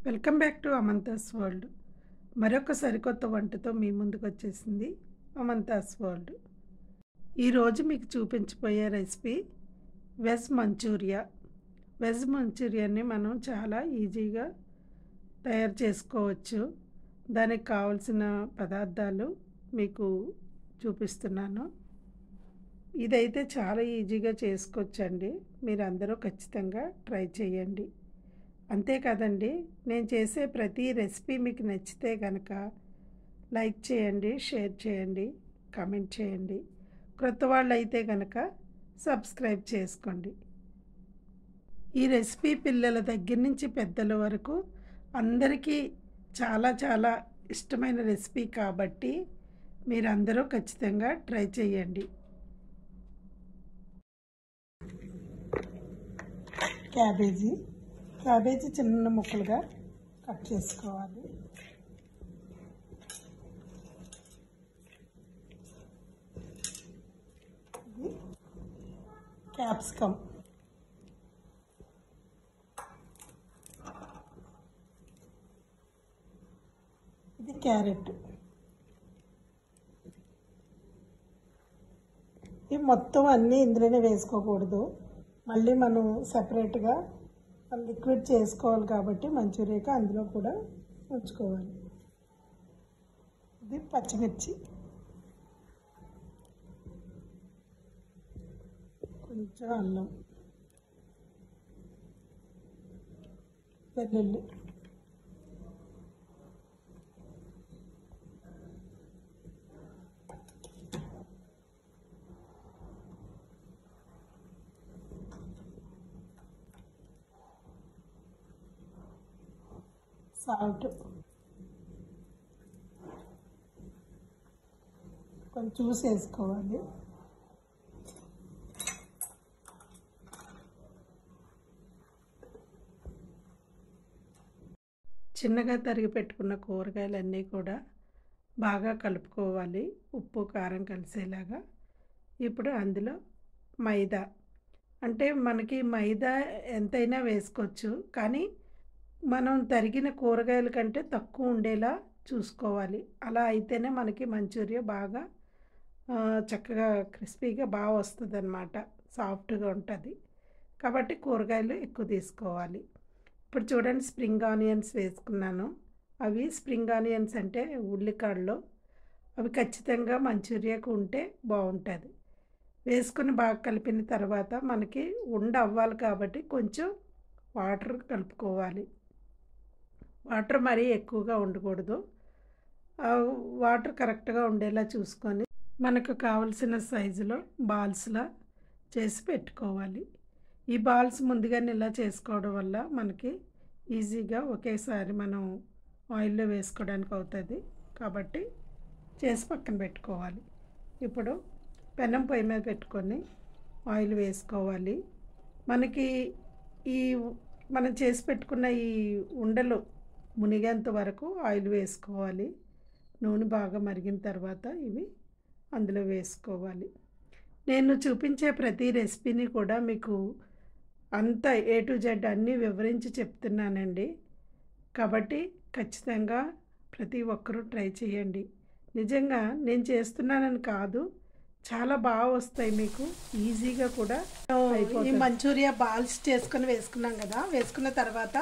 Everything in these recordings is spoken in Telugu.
Welcome back to Amantha's world. మరొక సరికొత్త వంటతో మీ ముందుకు వచ్చేసింది అమంతాస్ వరల్డ్. ఈరోజు మీకు చూపించబోయే రెసిపీ వెజ్ మంచూరియా. వెజ్ మంచూరియాని మనం చాలా ఈజీగా తయారు చేసుకోవచ్చు. దానికి కావలసిన పదార్థాలు మీకు చూపిస్తున్నాను. ఇదైతే చాలా ఈజీగా చేసుకోవచ్చండి. మీరు అందరూ ఖచ్చితంగా ట్రై చేయండి. అంతేకాదండి, నేను చేసే ప్రతి రెసిపీ మీకు నచ్చితే కనుక లైక్ చేయండి, షేర్ చేయండి, కామెంట్ చేయండి. క్రొత్త వాళ్ళు అయితే కనుక సబ్స్క్రైబ్ చేసుకోండి. ఈ రెసిపీ పిల్లల దగ్గర నుంచి పెద్దల వరకు అందరికీ చాలా చాలా ఇష్టమైన రెసిపీ కాబట్టి మీరందరూ ఖచ్చితంగా ట్రై చేయండి. క్యాబేజీ చిన్న ముక్కలుగా కట్ చేసుకోవాలి. ఇది క్యాప్సికమ్, ఇది క్యారెట్. ఇది మొత్తం అన్నీ ఇందులోనే వేసుకోకూడదు, మళ్ళీ మనం సపరేట్గా లిక్విడ్ చేసుకోవాలి కాబట్టి మంచూరియాకి అందులో కూడా ఉంచుకోవాలి. ఇది పచ్చిమిర్చి, కొంచెం అల్లం, వెల్లుల్లి, సాల్ట్, కొంచెం చూసి వేసుకోవాలి. చిన్నగా తరిగి పెట్టుకున్న కూరగాయలన్నీ కూడా బాగా కలుపుకోవాలి, ఉప్పు కారం కలిసేలాగా. ఇప్పుడు అందులో మైదా, అంటే మనకి మైదా ఎంతైనా వేసుకోవచ్చు, కానీ మనం తరిగిన కూరగాయల కంటే తక్కువ ఉండేలా చూసుకోవాలి. అలా అయితేనే మనకి మంచూరియా బాగా చక్కగా క్రిస్పీగా బాగా వస్తుంది అన్నమాట, సాఫ్ట్గా ఉంటుంది. కాబట్టి కూరగాయలు ఎక్కువ తీసుకోవాలి. ఇప్పుడు చూడండి, స్ప్రింగ్ ఆనియన్స్ వేసుకున్నాను. అవి స్ప్రింగ్ ఆనియన్స్ అంటే ఉల్లికాడలు, అవి ఖచ్చితంగా మంచూరియాకు ఉంటే బాగుంటుంది. వేసుకుని బాగా కలిపిన తర్వాత మనకి అవ్వాలి కాబట్టి కొంచెం వాటర్ కలుపుకోవాలి. వాటర్ మరీ ఎక్కువగా ఉండకూడదు, వాటర్ కరెక్ట్గా ఉండేలా చూసుకొని మనకు కావలసిన సైజులో బాల్స్లా చేసి పెట్టుకోవాలి. ఈ బాల్స్ ముందుగానే ఇలా చేసుకోవడం వల్ల మనకి ఈజీగా ఒకేసారి మనం ఆయిల్లో వేసుకోవడానికి అవుతుంది, కాబట్టి చేసి పక్కన పెట్టుకోవాలి. ఇప్పుడు పెనం పొయ్యి మీద పెట్టుకొని ఆయిల్ వేసుకోవాలి. మనకి ఈ మనం చేసి పెట్టుకున్న ఈ ఉండలు మునిగేంత వరకు ఆయిల్ వేసుకోవాలి. నూనె బాగా మరిగిన తర్వాత ఇవి అందులో వేసుకోవాలి. నేను చూపించే ప్రతి రెసిపీని కూడా మీకు అంతా A to Z అన్నీ వివరించి చెప్తున్నానండి, కాబట్టి ఖచ్చితంగా ప్రతి ఒక్కరూ ట్రై చేయండి. నిజంగా నేను చేస్తున్నానని కాదు, చాలా బాగా వస్తాయి, మీకు ఈజీగా కూడా అయిపోతుంది. ఈ మంచూరియా బాల్స్ చేసుకొని వేసుకున్నాం కదా, వేసుకున్న తర్వాత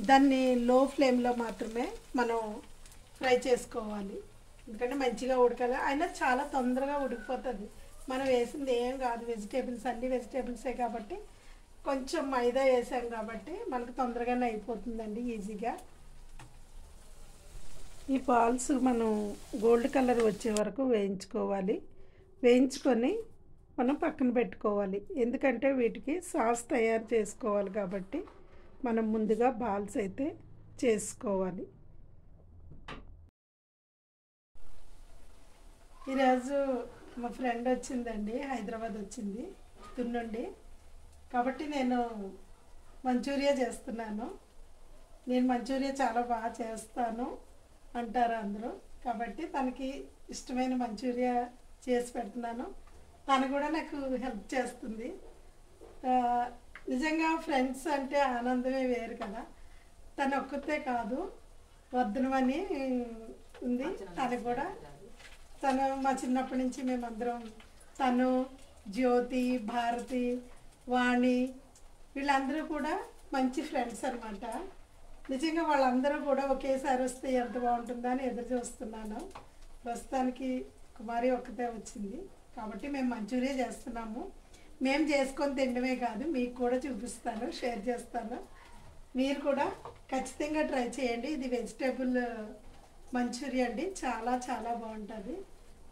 దాన్ని లో ఫ్లేమ్లో మాత్రమే మనం ఫ్రై చేసుకోవాలి. ఎందుకంటే మంచిగా ఉడకాలి, అయినా చాలా తొందరగా ఉడికిపోతుంది. మనం వేసింది ఏం కాదు, వెజిటేబుల్స్ అన్ని వెజిటేబుల్సే కాబట్టి కొంచెం మైదా వేసాం కాబట్టి మనకు తొందరగానే అయిపోతుందండి, ఈజీగా. ఈ బాల్స్ మనం గోల్డ్ కలర్ వచ్చే వరకు వేయించుకోవాలి. వేయించుకొని మనం పక్కన పెట్టుకోవాలి, ఎందుకంటే వీటికి సాస్ తయారు చేసుకోవాలి కాబట్టి మనం ముందుగా బాల్స్ అయితే చేసుకోవాలి. ఈరోజు మా ఫ్రెండ్ వచ్చిందండి, హైదరాబాద్ వచ్చింది తున్నుండి, కాబట్టి నేను మంచూరియా చేస్తున్నాను. నేను మంచూరియా చాలా బాగా చేస్తాను అంటారు అందరూ, కాబట్టి తనకి ఇష్టమైన మంచూరియా చేసి పెడుతున్నాను. తను కూడా నాకు హెల్ప్ చేస్తుంది. నిజంగా ఫ్రెండ్స్ అంటే ఆనందమే వేరు కదా. తను ఒక్కతే కాదు, వర్ధనమని ఉంది, తను కూడా. తను మా చిన్నప్పటి నుంచి మేమందరం, తను, జ్యోతి, భారతి, వాణి, వీళ్ళందరూ కూడా మంచి ఫ్రెండ్స్ అనమాట. నిజంగా వాళ్ళందరూ కూడా ఒకేసారి వస్తే ఎంత బాగుంటుందో అని ఎదురు చూస్తున్నాను. ప్రస్తుతానికి కుమారి ఒక్కతే వచ్చింది కాబట్టి మేము మంచూరియా చేస్తున్నాము. మేము చేసుకొని తినడమే కాదు, మీకు కూడా చూపిస్తాను, షేర్ చేస్తాను. మీరు కూడా ఖచ్చితంగా ట్రై చేయండి. ఇది వెజిటేబుల్ మంచూరియా అండి, చాలా చాలా బాగుంటుంది.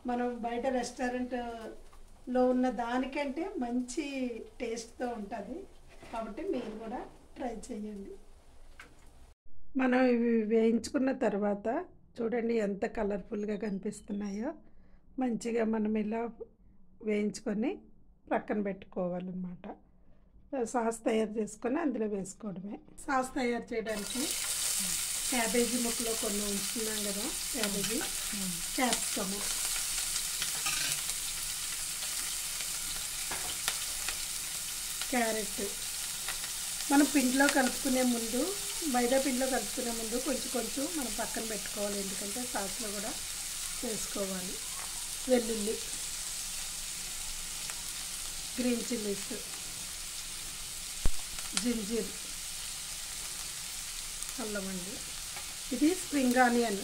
మనం బయట రెస్టారెంట్లో ఉన్న దానికంటే మంచి టేస్ట్తో ఉంటుంది కాబట్టి మీరు కూడా ట్రై చేయండి. మనం ఇవి వేయించుకున్న తర్వాత చూడండి ఎంత కలర్ఫుల్గా కనిపిస్తున్నాయో. మంచిగా మనం ఇలా వేయించుకొని ప్రక్కన పెట్టుకోవాలన్నమాట. సాస్ తయారు చేసుకొని అందులో వేసుకోవడమే. సాస్ తయారు చేయడానికి క్యాబేజీ ముక్కలో కొన్ని ఉంచుతున్నాం కదా, క్యాబేజీ, క్యాప్సికము, క్యారెట్. మనం పిండిలో కలుపుకునే ముందు, మైదా పిండిలో కలుపుకునే ముందు కొంచెం కొంచెం మనం పక్కన పెట్టుకోవాలి, ఎందుకంటే సాస్లో కూడా వేసుకోవాలి. వెల్లుల్లి, గ్రీన్ చిల్లీస్, జింజర్, అల్లం అండి. ఇది స్ప్రింగ్ ఆనియన్,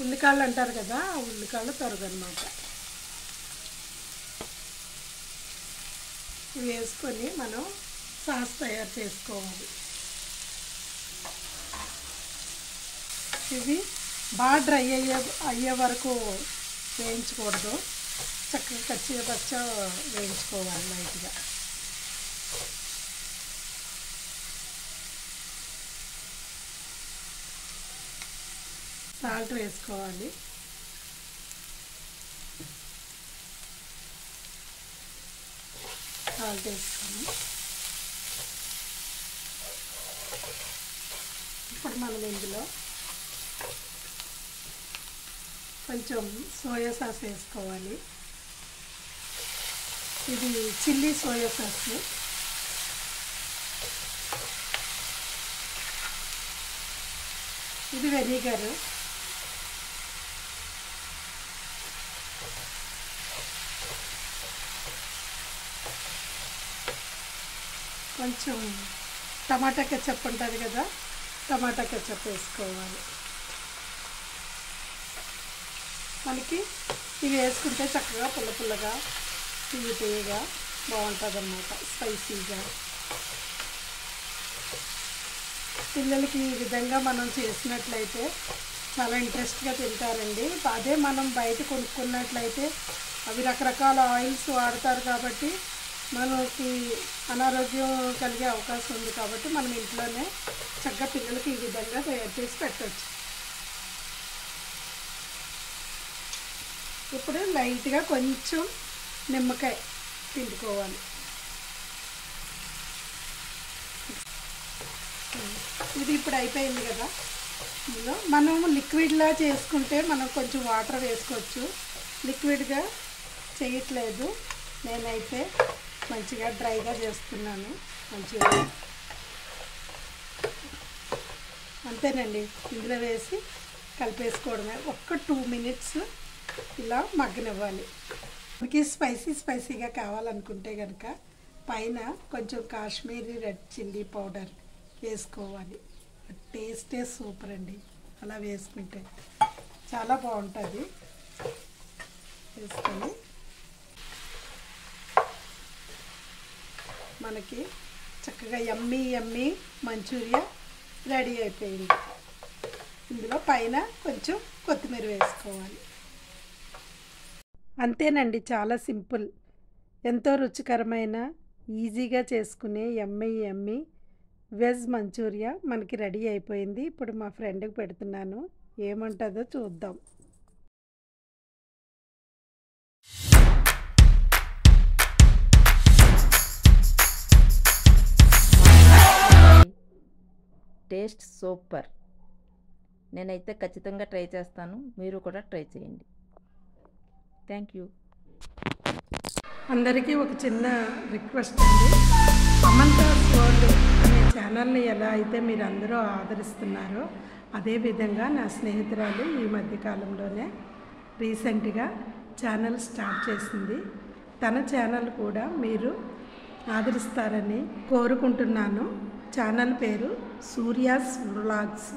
ఉల్లికాళ్ళు అంటారు కదా, ఆ ఉల్లికాళ్ళు తరుగు అనమాట. ఇవి వేసుకొని మనం సాస్ తయారు చేసుకోవాలి. ఇవి బాగా డ్రై అయ్యే వరకు వేయించకూడదు, చక్కగా కచ్చిపచ్చ వేయించుకోవాలి లైట్గా. సాల్ట్ వేసుకోవాలి. సాల్ట్ వేసుకొని ఇప్పుడు మనం ఇందులో కొంచెం సోయా సాస్ వేసుకోవాలి. ఇది చిల్లీ సోయా సాస్. ఇది వెనిగర్. కొంచెం టమాటా కెచప్ ఉంటుంది కదా, టమాటా కెచప్ వేసుకోవాలి. మనకి ఇవి వేసుకుంటే చక్కగా పుల్ల పుల్లగా, తీయగా బాగుంటుంది అన్నమాట, స్పైసీగా. పిల్లలకి ఈ విధంగా మనం చేసినట్లయితే చాలా ఇంట్రెస్ట్గా తింటారండి. అదే మనం బయట కొనుక్కున్నట్లయితే అవి రకరకాల ఆయిల్స్ వాడతారు కాబట్టి మనకి అనారోగ్యం కలిగే అవకాశం ఉంది. కాబట్టి మనం ఇంట్లోనే చక్కగా పిల్లలకి ఈ విధంగా తయారు చేసి పెట్టవచ్చు. ఇప్పుడు లైట్గా కొంచెం నిమ్మకాయ పిండుకోవాలి. ఇది ఇప్పుడు అయిపోయింది కదా. ఇందులో మనం లిక్విడ్లా చేసుకుంటే మనం కొంచెం వాటర్ వేసుకోవచ్చు. లిక్విడ్గా చేయట్లేదు, నేనైతే మంచిగా డ్రైగా చేస్తున్నాను. మంచిగా అంతేనండి. ఇందులో వేసి కలిపేసుకోవడమే. ఒక్క 2 మినిట్స్ ఇలా మగ్గనివ్వాలి. మనకి స్పైసీగా కావాలనుకుంటే కనుక పైన కొంచెం కాశ్మీరీ రెడ్ చిల్లీ పౌడర్ వేసుకోవాలి. టేస్టే సూపర్ అండి. అలా వేసుకుంటే చాలా బాగుంటుంది. వేసుకొని మనకి చక్కగా యమ్మీ మంచూరియా రెడీ అయిపోయింది. ఇందులో పైన కొంచెం కొత్తిమీర వేసుకోవాలి. అంతేనండి, చాలా సింపుల్, ఎంతో రుచికరమైన, ఈజీగా చేసుకునే యమ్మీ వెజ్ మంచూరియా మనకి రెడీ అయిపోయింది. ఇప్పుడు మా ఫ్రెండ్కి పెడుతున్నాను, ఏమంటుందో చూద్దాం. Taste super. నేనైతే ఖచ్చితంగా ట్రై చేస్తాను, మీరు కూడా ట్రై చేయండి. Thank you. అందరికీ ఒక చిన్న రిక్వెస్ట్ అండి. సమంతాస్ వరల్డ్ అనే ఛానల్ని ఎలా అయితే మీరు అందరూ ఆదరిస్తున్నారో అదేవిధంగా నా స్నేహితురాలు ఈ మధ్యకాలంలోనే రీసెంట్గా ఛానల్ స్టార్ట్ చేసింది. తన ఛానల్ కూడా మీరు ఆదరిస్తారని కోరుకుంటున్నాను. ఛానల్ పేరు సూర్యాస్ వ్లాగ్స్.